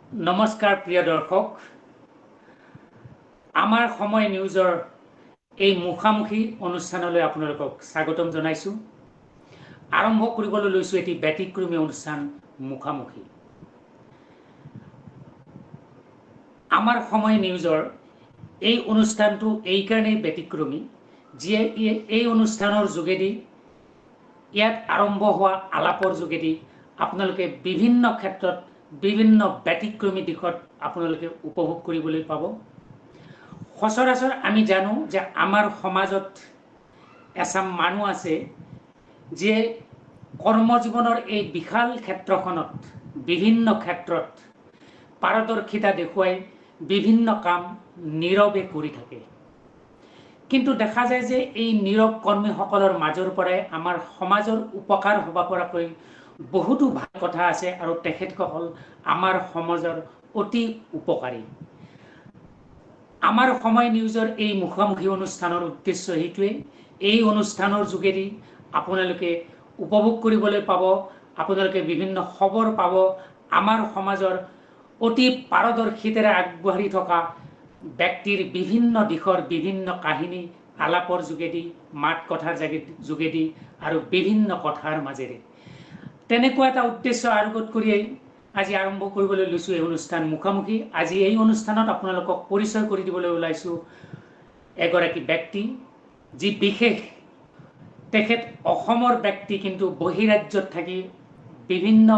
নমস্কাৰ প্ৰিয় দৰ্শক, আমাৰ সময় নিউজৰ এই মুখামুখি অনুষ্ঠানলৈ আপোনালোকক স্বাগতম জনাইছোঁ। আৰম্ভ কৰিবলৈ লৈছোঁ এটি ব্যতিক্ৰমী অনুষ্ঠান মুখামুখি। আমাৰ সময় নিউজৰ এই অনুষ্ঠানটো এইকাৰণেই ব্যতিক্ৰমী যিয়ে এই অনুষ্ঠানৰ যোগেদি ইয়াত আৰম্ভ হোৱা আলাপৰ যোগেদি আপোনালোকে বিভিন্ন ক্ষেত্ৰত বিভিন্ন ব্যতিক্ৰমী দিশত আপোনালোকে উপভোগ কৰিবলৈ পাব। সচৰাচৰ আমি জানো যে আমাৰ সমাজত এচাম মানুহ আছে যিয়ে কৰ্মজীৱনৰ এই বিশাল ক্ষেত্ৰখনত বিভিন্ন ক্ষেত্ৰত পাৰদৰ্শিতা দেখুৱাই বিভিন্ন কাম নীৰৱে কৰি থাকে। কিন্তু দেখা যায় যে এই নীৰৱ কৰ্মীসকলৰ মাজৰ পৰাই আমাৰ সমাজৰ উপকাৰ হ'ব পৰাকৈ বহুতো ভাল কথা আছে আৰু তেখেতসকল আমাৰ সমাজৰ অতি উপকাৰী। আমাৰ সময় নিউজৰ এই মুখামুখি অনুষ্ঠানৰ উদ্দেশ্য সেইটোৱে। এই অনুষ্ঠানৰ যোগেদি আপোনালোকে উপভোগ কৰিবলৈ পাব, আপোনালোকে বিভিন্ন খবৰ পাব, আমাৰ সমাজৰ অতি পাৰদৰ্শিতাৰে আগবাঢ়ি থকা ব্যক্তিৰ বিভিন্ন দিশৰ বিভিন্ন কাহিনী আলাপৰ যোগেদি, মাত কথাৰ যোগেদি আৰু বিভিন্ন কথাৰ মাজেৰে তেনেকুৱা এটা উদ্দেশ্য আৰোগত কৰিয়েই আজি আৰম্ভ কৰিবলৈ লৈছোঁ এই অনুষ্ঠান মুখামুখি। আজি এই অনুষ্ঠানত আপোনালোকক পৰিচয় কৰি দিবলৈ ওলাইছোঁ এগৰাকী ব্যক্তি যি বিশেষ। তেখেত অসমৰ ব্যক্তি কিন্তু বহিৰাজ্যত থাকি বিভিন্ন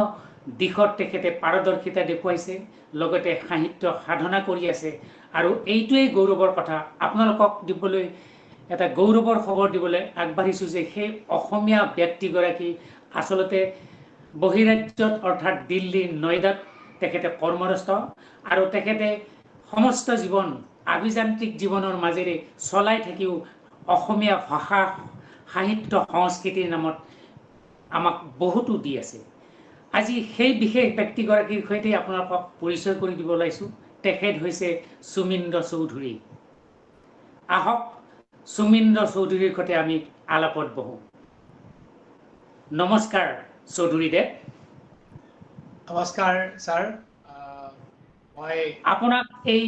দিশত তেখেতে পাৰদৰ্শিতা দেখুৱাইছে, লগতে সাহিত্য সাধনা কৰি আছে আৰু এইটোৱেই গৌৰৱৰ কথা। আপোনালোকক দিবলৈ এটা গৌৰৱৰ খবৰ দিবলৈ আগবাঢ়িছোঁ যে সেই অসমীয়া ব্যক্তিগৰাকী আচলতে বহিৰাজ্যত অৰ্থাৎ দিল্লী নয়দাত তেখেতে কৰ্মৰত আৰু তেখেতে সমস্ত জীৱন আভিযান্ত্ৰিক জীৱনৰ মাজেৰে চলাই থাকিও অসমীয়া ভাষা সাহিত্য সংস্কৃতিৰ নামত আমাক বহুতো দি আছে। আজি সেই বিশেষ ব্যক্তিগৰাকীৰ সৈতে আপোনালোকক পৰিচয় কৰি দিব ওলাইছোঁ। তেখেত হৈছে সুমিন্দ্ৰ চৌধুৰী। আহক সুমিন্দ্ৰ চৌধুৰীৰ সৈতে আমি আলাপত বহোঁ। নমস্কাৰ চৌধুৰীদেৱ। নমস্কাৰ ছাৰ, মই আপোনাক এই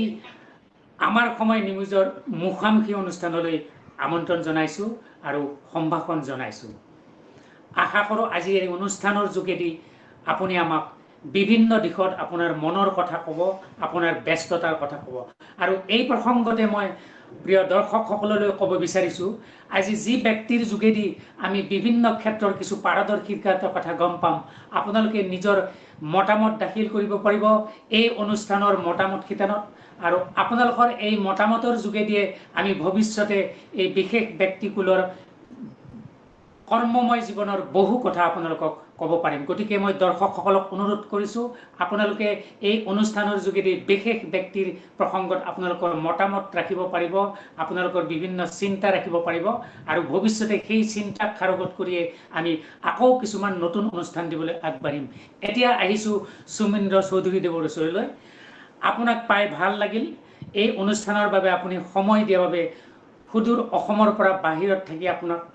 আমাৰ সময় নিউজৰ মুখামুখি অনুষ্ঠানলৈ আমন্ত্ৰণ জনাইছোঁ আৰু সম্ভাষণ জনাইছোঁ। আশা কৰোঁ আজি এই অনুষ্ঠানৰ যোগেদি আপুনি আমাক বিভিন্ন দিশত আপোনাৰ মনৰ কথা ক'ব, আপোনাৰ ব্যস্ততাৰ কথা ক'ব। আৰু এই প্ৰসংগতে মই প্ৰিয় দৰ্শকসকললৈ ক'ব বিচাৰিছোঁ, আজি যি ব্যক্তিৰ যোগেদি আমি বিভিন্ন ক্ষেত্ৰৰ কিছু পাৰদৰ্শিতাৰ কথা গম পাম, আপোনালোকে নিজৰ মতামত দাখিল কৰিব পাৰিব এই অনুষ্ঠানৰ মতামত শিতানত। আৰু আপোনালোকৰ এই মতামতৰ যোগেদিয়ে আমি ভৱিষ্যতে এই বিশেষ ব্যক্তিকুলৰ কৰ্মময় জীৱনৰ বহু কথা আপোনালোকক ক'ব পাৰিম। গতিকে মই দৰ্শকসকলক অনুৰোধ কৰিছোঁ, আপোনালোকে এই অনুষ্ঠানৰ যোগেদি বিশেষ ব্যক্তিৰ প্ৰসংগত আপোনালোকৰ মতামত ৰাখিব পাৰিব, আপোনালোকৰ বিভিন্ন চিন্তা ৰাখিব পাৰিব আৰু ভৱিষ্যতে সেই চিন্তাক সাৰোগত কৰিয়ে আমি আকৌ কিছুমান নতুন অনুষ্ঠান দিবলৈ আগবাঢ়িম। এতিয়া আহিছোঁ সুমিন্দ্ৰ চৌধুৰীদেৱৰ ওচৰলৈ। আপোনাক পাই ভাল লাগিল। এই অনুষ্ঠানৰ বাবে আপুনি সময় দিয়াৰ বাবে, সুদূৰ অসমৰ পৰা বাহিৰত থাকি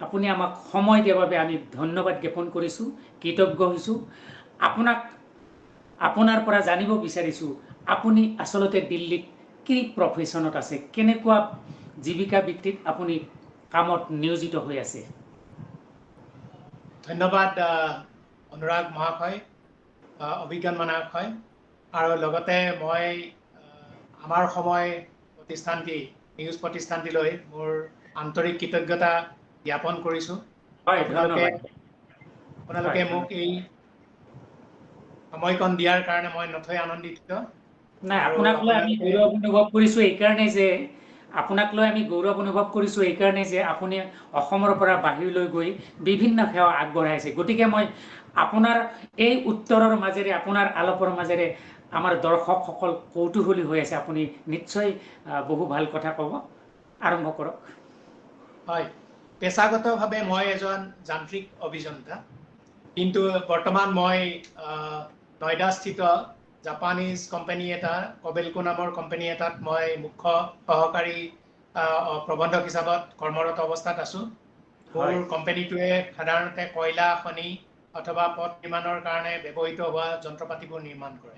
আপুনি আমাক সময় দিয়াৰ বাবে আমি ধন্যবাদ জ্ঞাপন কৰিছোঁ, কৃতজ্ঞ হৈছোঁ। আপোনাৰ পৰা জানিব বিচাৰিছোঁ, আপুনি আচলতে দিল্লীত কি প্ৰফেশ্যনত আছে, কেনেকুৱা জীৱিকা ভিত্তিত আপুনি কামত নিয়োজিত হৈ আছে? ধন্যবাদ অনুৰাগ মহাশয়, অভিজ্ঞান মহাশয়, আৰু লগতে মই আমাৰ সময় প্ৰতিষ্ঠানটি নিউজ প্ৰতিষ্ঠানটিলৈ মোৰ আন্তৰিক কৃতজ্ঞতা জ্ঞাপন কৰিছোঁ। আপোনালোকে মোক এই সময়কণ দিয়াৰ কাৰণে মই নথৈ আনন্দিত। নাই, আপোনাক লৈ আমি গৌৰৱ অনুভৱ কৰিছোঁ এইকাৰণে যে আপুনি অসমৰ পৰা বাহিৰলৈ গৈ বিভিন্ন সেৱা আগবঢ়াইছে। গতিকে মই আপোনাৰ এই উত্তৰৰ মাজেৰে, আপোনাৰ আলাপৰ মাজেৰে আমাৰ দৰ্শকসকল কৌতূহলী হৈ আছে। আপুনি নিশ্চয় বহু ভাল কথা ক'ব। আৰম্ভ কৰক। হয়, পেছাগতভাৱে মই এজন যান্ত্ৰিক অভিযন্তা, কিন্তু বৰ্তমান মই নয়দাস্থিত জাপানীজ কোম্পানী এটা, কবেলকো নামৰ কোম্পানী এটাত মই মুখ্য সহকাৰী প্ৰবন্ধক হিচাপত কৰ্মৰত অৱস্থাত আছোঁ। মোৰ কোম্পানীটোৱে সাধাৰণতে কয়লা খনি অথবা পথ নিৰ্মাণৰ কাৰণে ব্যৱহৃত হোৱা যন্ত্ৰ পাতিবোৰ নিৰ্মাণ কৰে।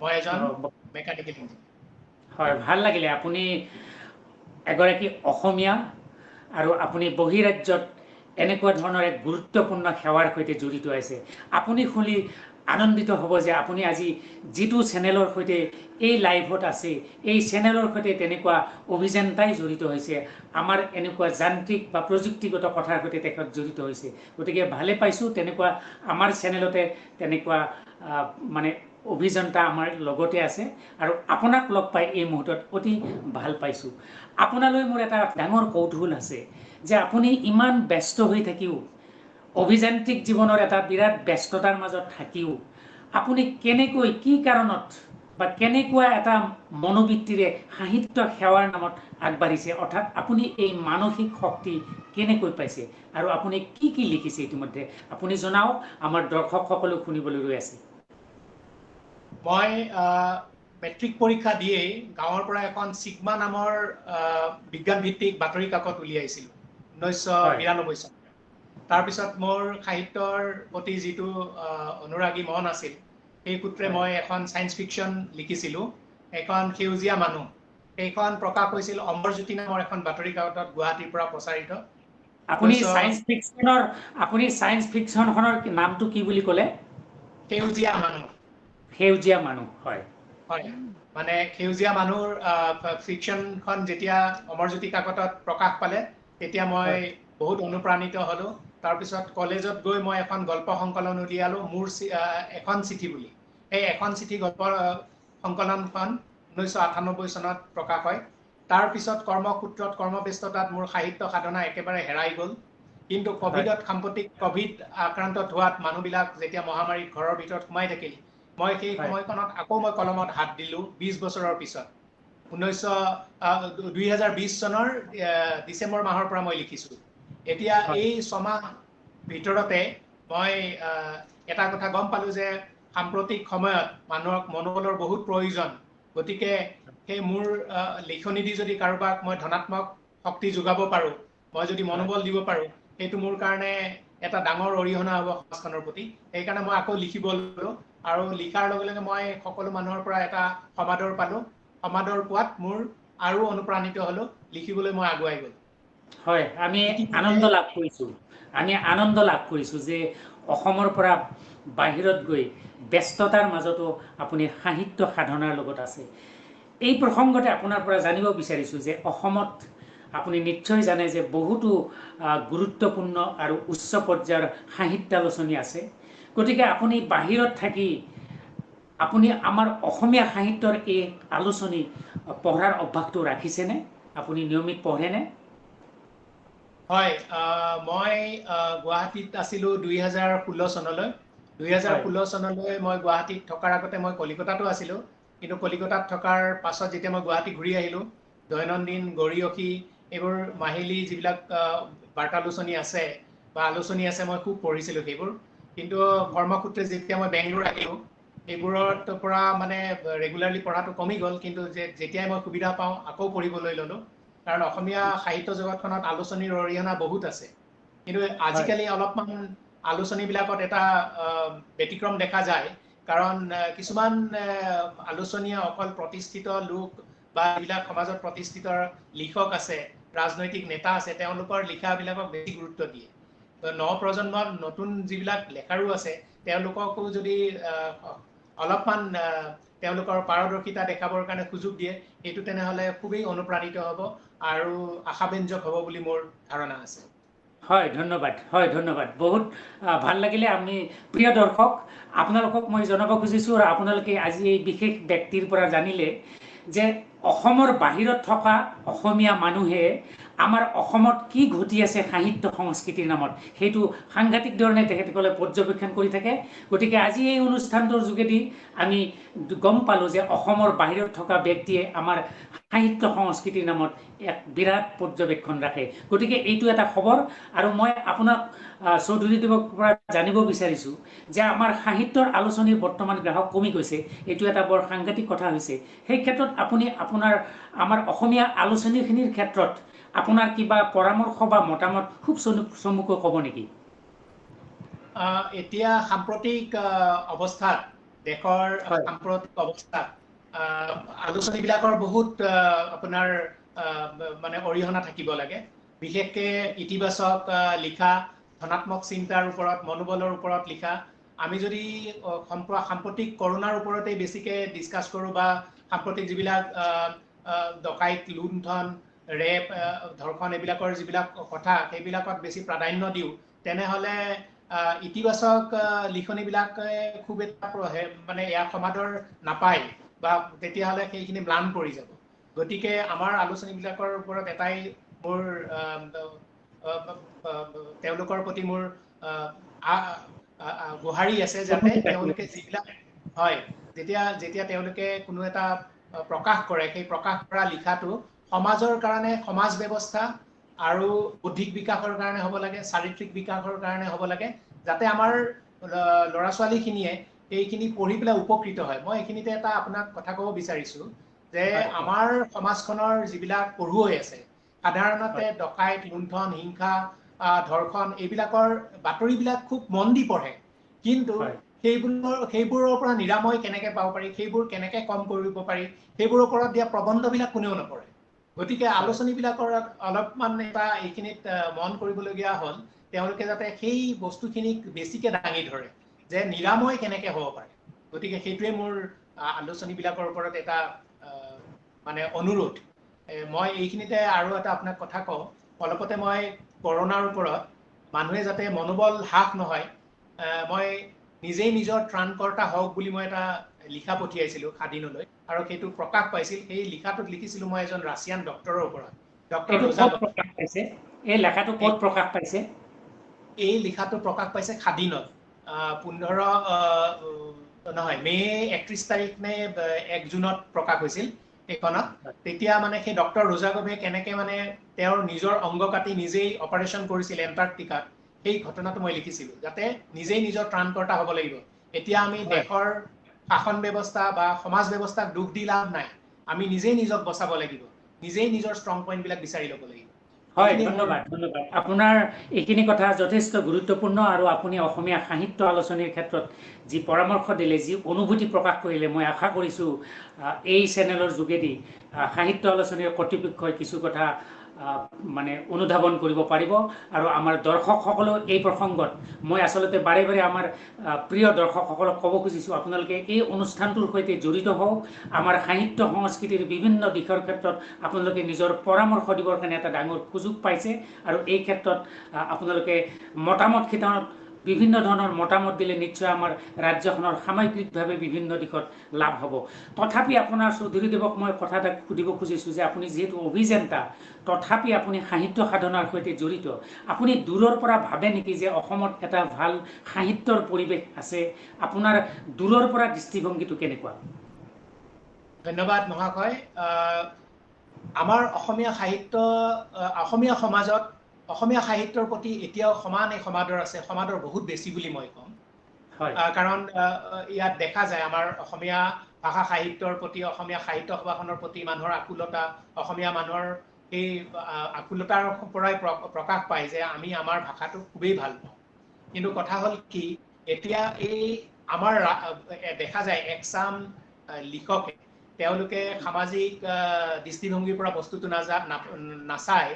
মই এজন অ, মেকানিকেল ইঞ্জিনিয়াৰ। হয়, ভাল লাগিলে আপুনি এগৰাকী অসমীয়া আৰু আপুনি বহিৰাজ্যত এনেকুৱা ধৰণৰ এক গুৰুত্বপূৰ্ণ সেৱাৰ সৈতে জড়িত আছে। আপুনি শুনি আনন্দিত হ'ব যে আপুনি আজি যিটো চেনেলৰ সৈতে এই লাইভত আছে, এই চেনেলৰ সৈতে তেনেকুৱা অভিযন্তাই জড়িত হৈছে, আমাৰ এনেকুৱা যান্ত্ৰিক বা প্ৰযুক্তিগত কথাৰ সৈতে তেখেত জড়িত হৈছে। গতিকে ভালে পাইছোঁ, তেনেকুৱা আমাৰ চেনেলতে তেনেকুৱা মানে অভিযন্তা আমাৰ লগতে আছে আৰু আপোনাক লগ পাই এই মুহূৰ্তত অতি ভাল পাইছোঁ। আপোনালৈ মোৰ এটা ডাঙৰ কৌতূহল আছে যে আপুনি ইমান ব্যস্ত হৈ থাকিও, অভিযান্ত্ৰিক জীৱনৰ এটা বিৰাট ব্যস্ততাৰ মাজত থাকিও আপুনি কেনেকৈ, কি কাৰণত বা কেনেকুৱা এটা মনোবৃত্তিৰে সাহিত্য সেৱাৰ নামত আগবাঢ়িছে, অৰ্থাৎ আপুনি এই মানসিক শক্তি কেনেকৈ পাইছে আৰু আপুনি কি কি লিখিছে ইতিমধ্যে আপুনি জনাওক, আমাৰ দৰ্শকসকলো শুনিবলৈ ৰৈ আছে। মই মেট্ৰিক পৰীক্ষা দিয়েই গাঁৱৰ পৰা এখন চিগমা নামৰ বিজ্ঞান ভিত্তিক বাতৰি কাকত উলিয়াইছিলোঁ 1992 চনত। তাৰপিছত মোৰ সাহিত্যৰ প্ৰতি যিটো অনুৰাগী মন আছিল, সেই সূত্ৰে মই এখন ছায়েন্স ফিকশ্যন লিখিছিলোঁ, এখন সেউজীয়া মানুহ। সেইখন প্ৰকাশ হৈছিল অমৰজ্যোতি নামৰ এখন বাতৰি কাকতত, গুৱাহাটীৰ পৰা প্ৰচাৰিত। আপুনি ছায়েন্স ফিকশ্যনখনৰ নামটো কি বুলি ক'লে? সেউজীয়া মানুহ। সেউজীয়া মানুহ, হয় হয়, মানে সেউজীয়া মানুহৰ ফিকশ্যনখন যেতিয়া অমৰজ্যোতি কাকতত প্ৰকাশ পালে, তেতিয়া মই বহুত অনুপ্ৰাণিত হ'লোঁ। তাৰপিছত কলেজত গৈ মই এখন গল্প সংকলন উলিয়ালোঁ, মোৰ এখন চিঠি বুলি। সেই এখন চিঠি গল্প সংকলনখন 1998 চনত প্ৰকাশ হয়। তাৰপিছত কৰ্মসূত্ৰত, কৰ্মব্যস্ততাত মোৰ সাহিত্য সাধনা একেবাৰে হেৰাই গ'ল। কিন্তু সাম্প্ৰতিক ক'ভিড আক্ৰান্তত হোৱাত মানুহবিলাক যেতিয়া মহামাৰীত ঘৰৰ ভিতৰত সোমাই থাকিল, মই সেই সময়খনত আকৌ মই কলমত হাত দিলোঁ 20 বছৰৰ পিছত। 2020 চনৰ ডিচেম্বৰ মাহৰ পৰা মই লিখিছোঁ। এতিয়া এই ছমাহ ভিতৰতে মই এটা কথা গম পালোঁ যে সাম্প্ৰতিক সময়ত মানুহক মনোবলৰ বহুত প্ৰয়োজন। গতিকে সেই মোৰ লিখনি দি যদি কাৰোবাক মই ধনাত্মক শক্তি যোগাব পাৰোঁ, মই যদি মনোবল দিব পাৰোঁ, সেইটো মোৰ কাৰণে এটা ডাঙৰ অৰিহণা হ'ব সমাজখনৰ প্ৰতি। সেইকাৰণে মই আকৌ লিখিব ল'লোঁ আৰু লিখাৰ লগে লগে মই সকলো মানুহৰ পৰা এটা সমাদৰ পালোঁ। সমাদৰ পোৱাত মোৰ আৰু অনুপ্ৰাণিত হ'লোঁ, লিখিবলৈ মই আগুৱাই গ'লোঁ। হয়, আমি আনন্দ লাভ কৰিছোঁ যে অসমৰ পৰা বাহিৰত গৈ ব্যস্ততাৰ মাজতো আপুনি সাহিত্য সাধনাৰ লগত আছে। এই প্ৰসংগতে আপোনাৰ পৰা জানিব বিচাৰিছোঁ যে অসমত আপুনি নিশ্চয় জানে যে বহুতো গুৰুত্বপূৰ্ণ আৰু উচ্চ পৰ্যায়ৰ সাহিত্যালোচনী আছে। গতিকে আপুনি বাহিৰত থাকি আপুনি আমাৰ অসমীয়া সাহিত্যৰ এই আলোচনী পঢ়াৰ অভ্যাসটো ৰাখিছেনে? আপুনি নিয়মিত পঢ়েনে? হয়, মই গুৱাহাটীত আছিলোঁ 2016 চনলৈ। 2016 চনলৈ মই গুৱাহাটীত থকাৰ আগতে মই কলিকতাতো আছিলোঁ। কিন্তু কলিকতাত থকাৰ পাছত যেতিয়া মই গুৱাহাটী ঘূৰি আহিলোঁ, দৈনন্দিন গৰিয়সী এইবোৰ মাহিলী যিবিলাক বাৰ্তালোচনী আছে বা আলোচনী আছে, মই খুব পঢ়িছিলোঁ সেইবোৰ। কিন্তু কৰ্মসূত্ৰে যেতিয়া মই বেংগলোৰ আহিলোঁ, এইবোৰত পৰা মানে ৰেগুলাৰলি পঢ়াটো কমি গ'ল। কিন্তু যেতিয়াই মই সুবিধা পাওঁ আকৌ পঢ়িবলৈ ল'লোঁ, কাৰণ অসমীয়া সাহিত্য জগতখনত আলোচনীৰ অৰিহণা বহুত আছে। কিন্তু আজিকালি অলপমান আলোচনীবিলাকত এটা ব্যতিক্ৰম দেখা যায়, কাৰণ কিছুমান আলোচনীয়ে অকল প্ৰতিষ্ঠিত লোক বা যিবিলাক সমাজত প্ৰতিষ্ঠিত লিখক আছে, ৰাজনৈতিক নেতা আছে, তেওঁলোকৰ লিখাবিলাকক বেছি গুৰুত্ব দিয়ে। নৱপ্ৰজন্মৰ নতুন যিবিলাক লেখাৰু আছে, তেওঁলোককো যদি অলপমান তেওঁলোকৰ পাৰদৰ্শিতা দেখাবৰ কাৰণে সুযোগ দিয়ে, সেইটো তেনেহ'লে খুবেই অনুপ্ৰাণিত হ'ব আৰু আশাব্যঞ্জক হ'ব বুলি মোৰ ধাৰণা আছে। হয়, ধন্যবাদ। বহুত ভাল লাগিলে। আমি প্ৰিয় দৰ্শক, আপোনালোকক মই জনাব খুজিছোঁ আৰু আপোনালোকে আজি এই বিশেষ ব্যক্তিৰ পৰা জানিলে যে অসমৰ বাহিৰত থকা অসমীয়া মানুহে আমাৰ অসমত কি ঘটি আছে সাহিত্য সংস্কৃতিৰ নামত, সেইটো সাংঘাতিক ধৰণে তেখেতসকলে পৰ্যবেক্ষণ কৰি থাকে। গতিকে আজি এই অনুষ্ঠানটোৰ যোগেদি আমি গম পালোঁ যে অসমৰ বাহিৰত থকা ব্যক্তিয়ে আমাৰ সাহিত্য সংস্কৃতিৰ নামত এক বিৰাট পৰ্যবেক্ষণ ৰাখে। গতিকে এইটো এটা খবৰ। আৰু মই আপোনাক চৌধুৰীদেৱৰ পৰা জানিব বিচাৰিছোঁ যে আমাৰ সাহিত্যৰ আলোচনীৰ বৰ্তমান গ্ৰাহক কমি গৈছে, এইটো এটা বৰ সাংঘাতিক কথা হৈছে। সেই ক্ষেত্ৰত আপুনি আমাৰ অসমীয়া আলোচনীখিনিৰ ক্ষেত্ৰত আপোনাৰ কিবা পৰামৰ্শ বা মতামত খুব চমুকৈ ক'ব নেকি? এতিয়া সাম্প্ৰতিক অৱস্থাত দেশৰ হয় সাম্প্ৰতিক অৱস্থা আলোচনীবিলাকৰ বহুত আপোনাৰ মানে অৰিহণা থাকিব লাগে, বিশেষকৈ ইতিবাচক লিখা, ধনাত্মক চিন্তাৰ ওপৰত, মনোবলৰ ওপৰত লিখা। আমি যদি সাম্প্ৰতিক কৰোণাৰ ওপৰতে বেছিকৈ ডিছকাছ কৰোঁ বা সাম্প্ৰতিক যিবিলাক ডকাইত, লুণ্ঠন, ৰেপ, ধৰ্ষণ এইবিলাকৰ যিবিলাক কথা সেইবিলাকত বেছি প্ৰাধান্য দিওঁ, তেনেহ'লে ইতিবাচক লিখনিবিলাকে খুব এটা মানে ইয়াৰ সমাদৰ নাপায় বা তেতিয়াহ'লে সেইখিনি ম্লান পৰি যাব। গতিকে আমাৰ আলোচনীবিলাকৰ ওপৰত এটাই মোৰ তেওঁলোকৰ প্ৰতি মোৰ গুহাৰি আছে, যাতে তেওঁলোকে যিবিলাক হয়, যেতিয়া তেওঁলোকে কোনো এটা প্ৰকাশ কৰে, সেই প্ৰকাশ কৰা লিখাটো সমাজৰ কাৰণে, সমাজ ব্যৱস্থা আৰু বৌদ্ধিক বিকাশৰ কাৰণে হ'ব লাগে, চাৰিত্ৰিক বিকাশৰ কাৰণে হ'ব লাগে, যাতে আমাৰ ল'ৰা ছোৱালীখিনিয়ে এইখিনি পঢ়ি পেলাই উপকৃত হয়। মই এইখিনিতে এটা আপোনাক কথা ক'ব বিচাৰিছোঁ যে আমাৰ সমাজখনৰ যিবিলাক পঢ়ুৱৈ আছে, সাধাৰণতে ডকাইত, লুণ্ঠন, হিংসা, ধৰ্ষণ এইবিলাকৰ বাতৰিবিলাক খুব মন দি পঢ়ে, কিন্তু সেইবোৰৰ পৰা নিৰাময় কেনেকৈ পাব পাৰি, সেইবোৰ কেনেকৈ কম কৰিব পাৰি, সেইবোৰৰ ওপৰত দিয়া প্ৰবন্ধবিলাক কোনেও নপঢ়ে। গতিকে আলোচনীবিলাকৰ অলপমান এটা এইখিনিত মন কৰিবলগীয়া হ'ল, তেওঁলোকে যাতে সেই বস্তুখিনিক বেছিকৈ দাঙি ধৰে যে নিৰাময় কেনেকৈ হ'ব পাৰে। গতিকে সেইটোৱে মোৰ আলোচনীবিলাকৰ ওপৰত এটা মানে অনুৰোধ। মই এইখিনিতে আৰু এটা আপোনাক কথা কওঁ, অলপতে মই কৰোণাৰ ওপৰত মানুহে যাতে মনোবল হ্ৰাস নহয়, মই নিজেই নিজৰ ত্ৰাণকৰ্তা হওক বুলি মই এটা লিখা পঠিয়াইছিলোঁ স্বাধীনলৈ, আৰু সেইটো প্ৰকাশ পাইছিল। সেই লিখাটোত লিখিছিলোঁ মই এজন ৰাছিয়ান ডক্টৰৰ ওপৰত, ডক্টৰ ৰোজাকভ। এই লেখাটো ক'ত প্ৰকাশ পাইছে? এই লিখাটো প্ৰকাশ পাইছে স্বাধীনত, 15 মে 31 তাৰিখ নে 1 জুনত প্ৰকাশ হৈছিল সেইখনত। তেতিয়া মানে সেই ডক্টৰ ৰোজাকভে কেনেকৈ মানে তেওঁৰ নিজৰ অংগ কাটি নিজেই অপাৰেশ্যন কৰিছিল এণ্টাৰ্কটিকাত, সেই ঘটনাটো মই লিখিছিলোঁ, যাতে নিজেই নিজৰ ত্ৰাণকৰ্তা হ'ব লাগিব। এতিয়া আমি দেশৰ শাসন ব্যৱস্থা বা সমাজ ব্যৱস্থাক দুখ দি লাভ নাই, আমি নিজেই নিজক বচাব লাগিব, নিজেই নিজৰ ষ্ট্ৰং পইণ্টবিলাক বিচাৰি ল'ব লাগিব। হয়, ধন্যবাদ। আপোনাৰ এইখিনি কথা যথেষ্ট গুৰুত্বপূৰ্ণ, আৰু আপুনি অসমীয়া সাহিত্য আলোচনীৰ ক্ষেত্ৰত যি পৰামৰ্শ দিলে, যি অনুভূতি প্ৰকাশ কৰিলে, মই আশা কৰিছোঁ এই চেনেলৰ যোগেদি সাহিত্য আলোচনীৰ কৰ্তৃপক্ষই কিছু কথা মানে অনুধাৱন কৰিব পাৰিব। আৰু আমাৰ দৰ্শকসকলেও এই প্ৰসংগত মই আচলতে বাৰে বাৰে আমাৰ প্ৰিয় দৰ্শকসকলক ক'ব খুজিছোঁ, আপোনালোকে এই অনুষ্ঠানটোৰ সৈতে জড়িত হওক। আমাৰ সাহিত্য সংস্কৃতিৰ বিভিন্ন দিশৰ ক্ষেত্ৰত আপোনালোকে নিজৰ পৰামৰ্শ দিবৰ কাৰণে এটা ডাঙৰ সুযোগ পাইছে, আৰু এই ক্ষেত্ৰত আপোনালোকে মতামত শিতানত বিভিন্ন ধৰণৰ মতামত দিলে নিশ্চয় আমাৰ ৰাজ্যখনৰ সামগ্ৰিকভাৱে বিভিন্ন দিশত লাভ হ'ব। তথাপি আপোনাৰ চৌধুৰীদেৱক মই কথা এটা সুধিব খুজিছোঁ যে আপুনি যিহেতু অভিযন্তা, তথাপি আপুনি সাহিত্য সাধনাৰ সৈতে জড়িত, আপুনি দূৰৰ পৰা ভাবে নেকি যে অসমত এটা ভাল সাহিত্যৰ পৰিৱেশ আছে? আপোনাৰ দূৰৰ পৰা দৃষ্টিভংগীটো কেনেকুৱা? ধন্যবাদ মহাশয়। আমাৰ অসমীয়া সাহিত্য, অসমীয়া সমাজত অসমীয়া সাহিত্যৰ প্ৰতি এতিয়াও সমানে সমাদৰ আছে, সমাদৰ বহুত বেছি বুলি মই ক'ম। কাৰণ ইয়াত দেখা যায় আমাৰ অসমীয়া ভাষা সাহিত্যৰ প্ৰতি, অসমীয়া সাহিত্য সভাখনৰ প্ৰতি মানুহৰ আকুলতা, অসমীয়া মানুহৰ এই আকুলতাৰ পৰাই প্ৰকাশ পায় যে আমি আমাৰ ভাষাটো খুবেই ভাল পাওঁ। কিন্তু কথা হ'ল কি, এতিয়া এই আমাৰ দেখা যায় একচাম লিখকে তেওঁলোকে সামাজিক দৃষ্টিভংগীৰ পৰা বস্তুটো নাচায়,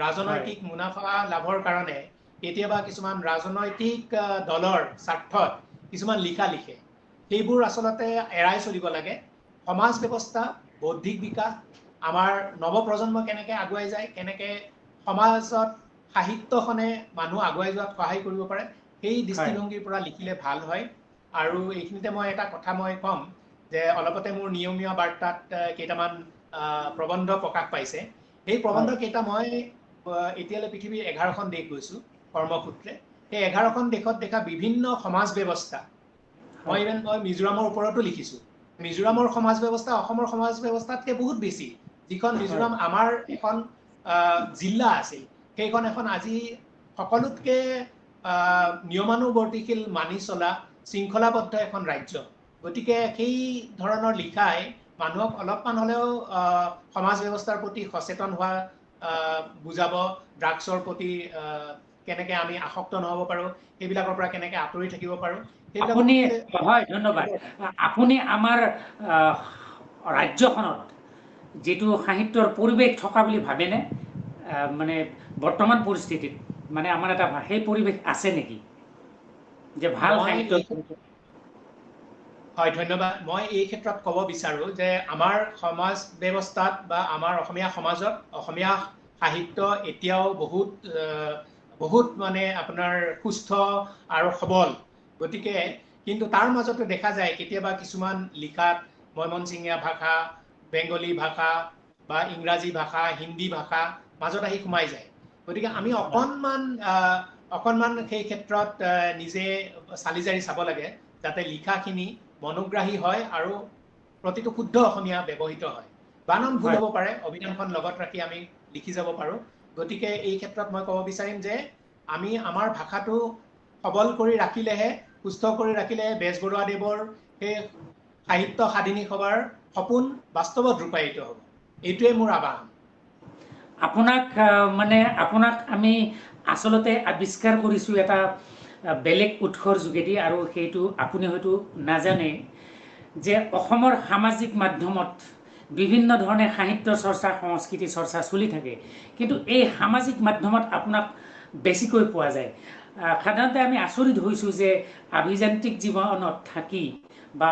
ৰাজনৈতিক মুনাফা লাভৰ কাৰণে কেতিয়াবা কিছুমান ৰাজনৈতিক দলৰ স্বাৰ্থত কিছুমান লিখা লিখে। সেইবোৰ আচলতে এৰাই চলিব লাগে। সমাজ ব্যৱস্থা, বৌদ্ধিক বিকাশ, আমাৰ নৱপ্ৰজন্ম কেনেকৈ আগুৱাই যায়, কেনেকৈ সমাজত সাহিত্যখনে মানুহ আগুৱাই যোৱাত সহায় কৰিব পাৰে, সেই দৃষ্টিভংগীৰ পৰা লিখিলে ভাল হয়। আৰু এইখিনিতে মই এটা কথা মই ক'ম যে অলপতে মোৰ নিয়মীয়া বাৰ্তাত কেইটামান প্ৰবন্ধ প্ৰকাশ পাইছে। সেই প্ৰবন্ধ কেইটা মই এতিয়ালৈ পৃথিৱীৰ 11খন দেশ গৈছোঁ কৰ্মসূত্ৰে। সেই 11খন দেশত দেখা বিভিন্ন সমাজ ব্যৱস্থা, মই মিজোৰামৰ ওপৰতো লিখিছোঁ। মিজোৰামৰ সমাজ ব্যৱস্থা অসমৰ সমাজ ব্যৱস্থাতকৈ বহুত বেছি। যিখন মিজোৰাম আমাৰ এখন জিলা আছিল, সেইখন এখন আজি সকলোতকৈ নিয়মানুৱৰ্তিশীল মানি চলা শৃংখলাবদ্ধ এখন ৰাজ্য। গতিকে সেই ধৰণৰ লিখাই মানুহক অলপমান হ'লেও সমাজ ব্যৱস্থাৰ প্ৰতি সচেতন হোৱা বুজাব, ড্ৰাগছৰ প্ৰতি কেনেকৈ আমি আসক্ত নহ'ব পাৰোঁ, সেইবিলাকৰ পৰা কেনেকৈ আঁতৰি থাকিব পাৰোঁ, আপুনি হয় ধন্যবাদ আপুনি আমাৰ ৰাজ্যখনত যেটো সাহিত্যৰ পৰিৱেশ থকা বুলি ভাবেনে মানে বৰ্তমান পৰিস্থিতিত মানে আমাৰ এটা সেই পৰিৱেশ আছে নেকি যে ভাল সাহিত্য হয় ধন্যবাদ মই এই ক্ষেত্ৰত ক'ব বিচাৰো যে আমাৰ সমাজ ব্যৱস্থাত বা আমাৰ অসমীয়া সমাজত অসমীয়া সাহিত্য এতিয়াও বহুত মানে আপোনাৰ সুস্থ আৰু সবল গতিকে কিন্তু তাৰ মাজতে দেখা যায় কেতিয়াবা কিছুমান লিখাত ময়মনসিঙীয়া ভাষা বেংগলী ভাষা বা ইংৰাজী ভাষা হিন্দী ভাষা মাজত আহি সোমাই যায় গতিকে আমি অকণমান সেই ক্ষেত্ৰত নিজে চালি জাৰি চাব লাগে যাতে লিখাখিনি মনোগ্ৰাহী হয় আৰু প্ৰতিটো শুদ্ধ অসমীয়া ব্যৱহৃত হয় বানান ভুল হ'ব পাৰে অভিধানখন লগত ৰাখি আমি লিখি যাব পাৰো গতিকে এই ক্ষেত্ৰত মই ক'ব বিচাৰিম যে আমি আমাৰ ভাষাটো সবল কৰি ৰাখিলেহে সুস্থ কৰি ৰাখিলেহে বেজবৰুৱাদেৱৰ সেই সাহিত্য সাধিনী সভাৰ সপোন বাস্তৱত ৰূপায়িত হ'ব এইটোৱে মোৰ আহ্বান আপোনাক আমি আচলতে আৱিষ্কাৰ কৰিছো এটা বেলেগ উৎসৰ যোগেদি আৰু সেইটো আপুনি হয়তো নাজানে যে অসমৰ সামাজিক মাধ্যমত বিভিন্ন ধৰণে সাহিত্য চৰ্চা সংস্কৃতি চৰ্চা চলি থাকে কিন্তু এই সামাজিক মাধ্যমত আপোনাক বেছিকৈ পোৱা যায় সাধাৰণতে আমি আচৰিত হৈছো যে আভিযান্ত্ৰিক জীৱনত থাকি বা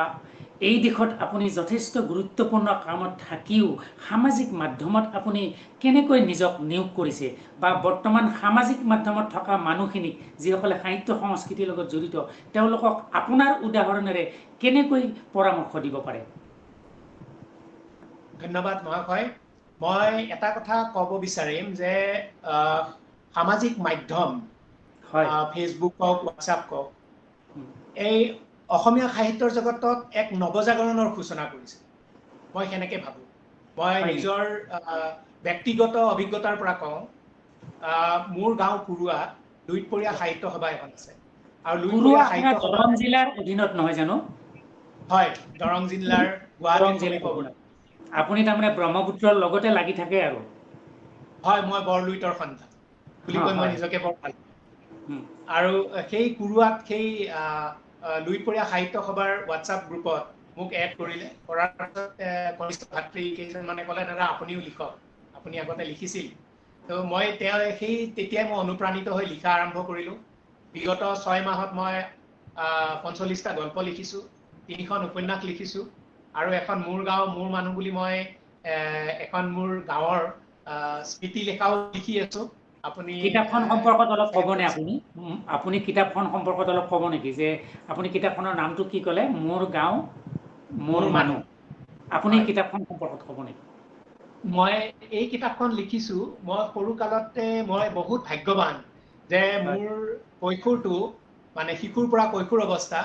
এই দিশত আপুনি যথেষ্ট গুৰুত্বপূৰ্ণ কামত থাকিও সামাজিক মাধ্যমত আপুনি কেনেকৈ নিজক নিয়োগ কৰিছে বা বৰ্তমান সামাজিক মাধ্যমত থকা মানুহখিনিক যিসকলে সাহিত্য সংস্কৃতিৰ লগত জড়িত তেওঁলোকক আপোনাৰ উদাহৰণেৰে কেনেকৈ পৰামৰ্শ দিব পাৰে ধন্যবাদ মহাশয় মই এটা কথা ক'ব বিচাৰিম যে সামাজিক মাধ্যম ফেচবুক হওক হোৱাটছআপ হওক এই অসমীয়া সাহিত্যৰ জগতত এক নৱজাগৰণৰ সূচনা কৰিছে মই সেনেকে ভাবো মই নিজৰ ব্যক্তিগত অভিজ্ঞতাৰ পৰা কওঁ মোৰ গাঁও কুৰুৱাত লুইতপৰীয়া সাহিত্য সভা এখন আছে আৰু লুইতপৰীয়া সাহিত্য সভা দৰং জিলাৰ অধীনত নহয় জানো হয় দৰং জিলাৰ গুৱাহাটী আপুনি তাৰমানে ব্ৰহ্মপুত্ৰৰ লগতে লাগি থাকে আৰু হয় মই বৰলুইতৰ সন্তান বুলি কৈ মই নিজকে বৰ ভাল আৰু সেই কুৰুৱাত সেই লুইতপৰীয়া সাহিত্য সভাৰ হোৱাটছআপ গ্ৰুপত মোক এড কৰিলে কৰাৰ পাছত কনিষ্ঠ ভাতৃ কেইজনমানে ক'লে দাদা আপুনিও লিখক আপুনি আগতে লিখিছিল তো মই তেতিয়াই মই অনুপ্ৰাণিত হৈ লিখা আৰম্ভ কৰিলোঁ বিগত 6 মাহত মই 45টা গল্প লিখিছোঁ 3খন উপন্যাস লিখিছোঁ আৰু এখন মোৰ গাঁও মোৰ মানুহ বুলি মই এখন মোৰ গাঁৱৰ স্মৃতি লেখাও লিখি আছো আপুনি কিতাপখন সম্পৰ্কত অলপ ক'বনে আপুনি কিতাপখন সম্পৰ্কত অলপ ক'ব নেকি যে আপুনি কিতাপখনৰ নামটো কি ক'লে মোৰ গাঁও মোৰ মানুহ আপুনি কিতাপখন সম্পৰ্কত ক'ব নেকি মই এই কিতাপখন লিখিছো মই সৰু কালতে মই বহুত ভাগ্যৱান যে মোৰ কৈশোৰটো মানে শিশুৰ পৰা কৈশোৰ অৱস্থা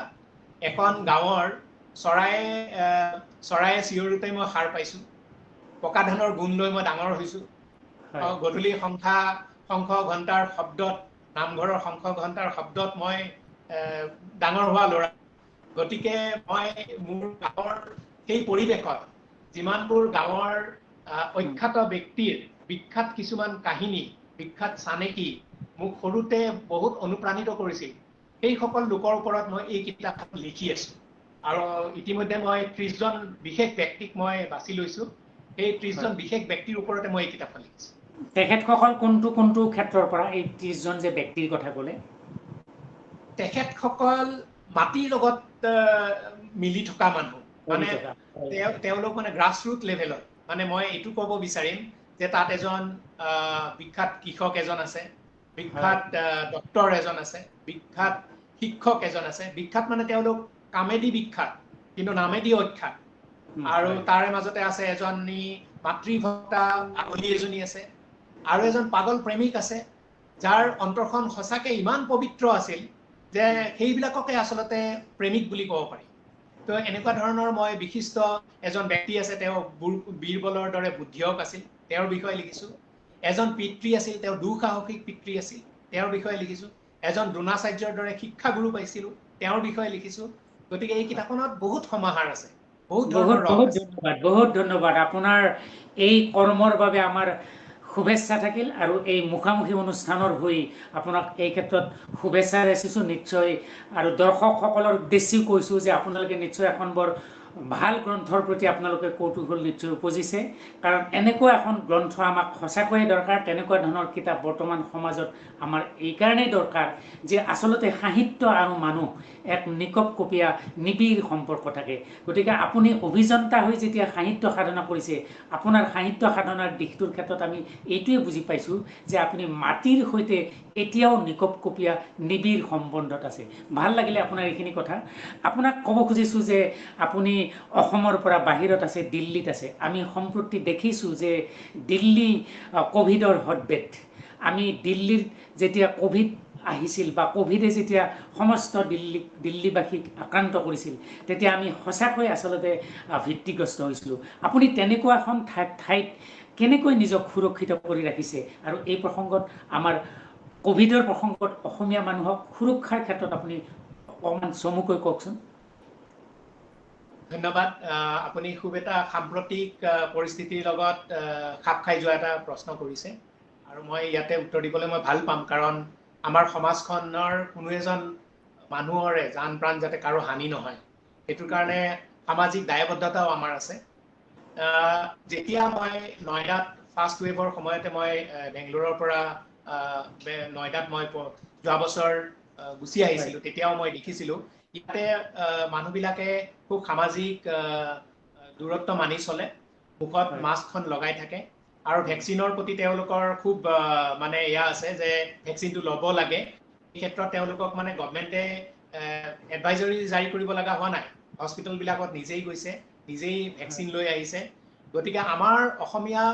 এখন গাঁৱৰ চৰায়ে চিঞৰোতে মই সাৰ পাইছো পকা ধানৰ গুণ লৈ মই ডাঙৰ হৈছো গধূলি শংখ ঘণ্টাৰ শব্দত নামঘৰৰ শংখ ঘণ্টাৰ শব্দত মই ডাঙৰ হোৱা ল'ৰা গতিকে মই মোৰ গাঁৱৰ সেই পৰিৱেশত যিমানবোৰ গাঁৱৰ অখ্যাত ব্যক্তিৰ বিখ্যাত কিছুমান কাহিনী বিখ্যাত চানেকি মোক সৰুতে বহুত অনুপ্ৰাণিত কৰিছিল সেই সকল লোকৰ ওপৰত মই এই কিতাপখন লিখি আছো আৰু ইতিমধ্যে মই 30জন বিশেষ ব্যক্তিক মই বাছি লৈছো এই 30জন বিশেষ ব্যক্তিৰ ওপৰতে মই এই কিতাপখন লিখিছো তেখেতসকল কোনটো ক্ষেত্ৰৰ পৰা এই 30জন যে ব্যক্তিৰ কথা ক'লে তেখেতসকল মাটিৰ লগত মিলি থকা মানুহ মানে তেওঁলোক মানে গ্ৰাছৰুট লেভেলত মানে মই এইটো ক'ব বিচাৰিম যে তাত এজন বিখ্যাত কৃষক এজন আছে বিখ্যাত ডক্টৰ এজন আছে বিখ্যাত শিক্ষক এজন আছে বিখ্যাত মানে তেওঁলোক কামেদি বিখ্যাত কিন্তু নামেদি অখ্যাত আৰু তাৰে মাজতে আছে এজনী মাতৃভক্তা আহলি এজনী আছে আৰু এজন পাগল প্ৰেমিক আছে যাৰ অন্তৰখন সঁচাকে ইমান পবিত্ৰ আছিল যে সেইবিলাককে আচলতে প্ৰেমিক বুলি ক'ব পাৰি তো এনেকুৱা ধৰণৰ মই বিশিষ্ট এজন ব্যক্তি আছে তেওঁ বীৰবলৰ দৰে বুদ্ধিয়ক আছিল তেওঁৰ বিষয়ে লিখিছো এজন পিতৃ আছিল তেওঁ দুঃসাহসিক পিতৃ আছিল তেওঁৰ বিষয়ে লিখিছো এজন দ্ৰোণাচাৰ্যৰ দৰে শিক্ষাগুৰু পাইছিলো তেওঁৰ বিষয়ে লিখিছো গতিকে এই কিতাপখনত বহুত সমাহাৰ আছে বহুত ধন্যবাদ আপোনাৰ এই কৰ্মৰ বাবে আমাৰ শুভেচ্ছা থাকিল আৰু এই মুখামুখি অনুষ্ঠানৰ হৈ আপোনাক এই ক্ষেত্ৰত শুভেচ্ছা যাচিছোঁ নিশ্চয় আৰু দৰ্শকসকলৰ উদ্দেশ্যেও কৈছোঁ যে আপোনালোকে নিশ্চয় এখন বৰ ভাল গ্ৰন্থৰ প্ৰতি আপোনালোকে কৌতূহল নিশ্চয় উপজিছে কাৰণ এনেকুৱা এখন গ্ৰন্থ আমাক সঁচাকৈয়ে দৰকাৰ তেনেকুৱা ধৰণৰ কিতাপ বৰ্তমান সমাজত আমাৰ এইকাৰণেই দৰকাৰ যে আচলতে সাহিত্য আৰু মানুহ এক নিকপকপীয়া নিবিড় সম্পৰ্ক থাকে গতিকে আপুনি অভিযন্তা হৈ যেতিয়া সাহিত্য সাধনা কৰিছে আপোনাৰ সাহিত্য সাধনাৰ দিশটোৰ ক্ষেত্ৰত আমি এইটোৱে বুজি পাইছোঁ যে আপুনি মাটিৰ সৈতে এতিয়াও নিকপকপীয়া নিবিড় সম্বন্ধত আছে ভাল লাগিলে আপোনাৰ এইখিনি কথা আপোনাক ক'ব খুজিছোঁ যে আপুনি অসমৰ পৰা বাহিৰত আছে দিল্লীত আছে আমি সম্প্ৰতি দেখিছোঁ যে দিল্লী কোভিডৰ হটবেড আমি দিল্লীৰ যেতিয়া কোভিড আহিছিল বা কোভিডে যেতিয়া সমস্ত দিল্লীবাসীক আক্ৰান্ত কৰিছিল তেতিয়া আমি সঁচাকৈ আচলতে ভিত্তিগ্ৰস্ত হৈছিলোঁ আপুনি তেনেকুৱা এখন ঠাইত কেনেকৈ নিজক সুৰক্ষিত কৰি ৰাখিছে আৰু এই প্ৰসংগত আমাৰ কোভিডৰ প্ৰসংগত অসমীয়া মানুহক সুৰক্ষাৰ ক্ষেত্ৰত আপুনি অকণমান চমুকৈ কওকচোন ধন্যবাদ আপুনি খুব এটা সাম্প্ৰতিক পৰিস্থিতিৰ লগত খাপ খাই যোৱা এটা প্ৰশ্ন কৰিছে আৰু মই ইয়াতে উত্তৰ দিবলৈ মই ভাল পাম কাৰণ আমাৰ সমাজখনৰ কোনো এজন মানুহৰে জান প্ৰাণ যাতে কাৰো হানি নহয় সেইটোৰ কাৰণে সামাজিক দায়বদ্ধতাও আমাৰ আছে যেতিয়া মই নয়ডাত ফাৰ্ষ্ট ৱেভৰ সময়তে মই বেংগলোৰৰ পৰা নয়ডাত মই যোৱা বছৰ গুচি আহিছিলোঁ তেতিয়াও মই দেখিছিলোঁ ইয়াতে মানুহবিলাকে খুব সামাজিক দূৰত্ব মানি চলে মুখত মাস্কখন লগাই থাকে আৰু ভেকচিনৰ প্ৰতি তেওঁলোকৰ খুব মানে এয়া আছে যে ভেকচিনটো ল'ব লাগে এই ক্ষেত্ৰত তেওঁলোকক মানে গভৰ্ণমেণ্টে এডভাইজৰী জাৰি কৰিব লগা হোৱা নাই হস্পিটেলবিলাকত নিজেই গৈছে নিজেই ভেকচিন লৈ আহিছে গতিকে আমাৰ অসমীয়া